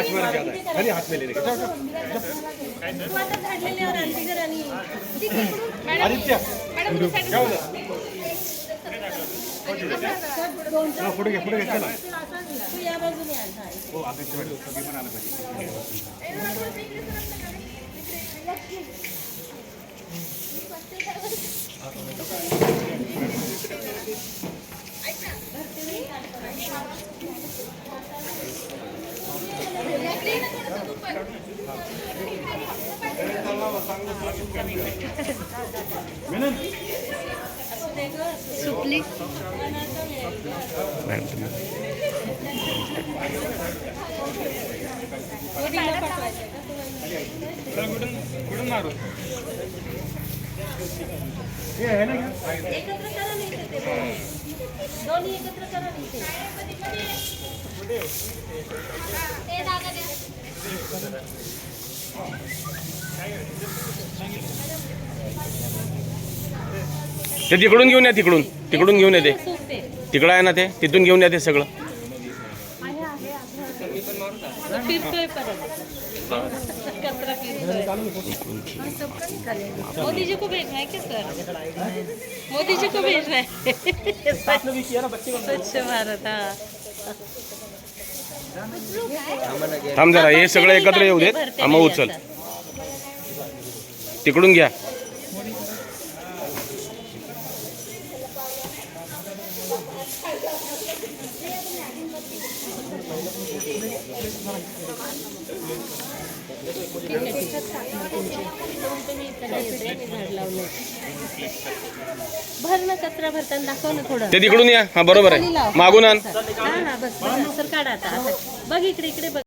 5 minute ज्यादा है खाली हाथ में लेने का आदित्य क्या होतं पुढे घे चला हो आदित्य मॅडम तुम्ही पण आलं सुपली कुठून मारू हे आहे ना एकत्र करा नाही ते दोन्ही एकत्र करा नाही ते दादा द्या ते तिकडून घेऊन या तिकडून घेऊन येते तिकडं आहे ना ते तिथून घेऊन येते सगळं फिरतोय परत कचरा फिरतोय मोदी जी को भेजना है क्या सर मोदी जी को भेजना है स्वच्छ भारत हा थांब जरा हे सगळं एकत्र येऊ देत आम्हा उचल तिकडून घ्या भर ना कचरा भरताना दाखव ना थोडं ते तिकडून या हा बरोबर आहे मागून आण हा बस सर काढा आता बघ इकडे बघ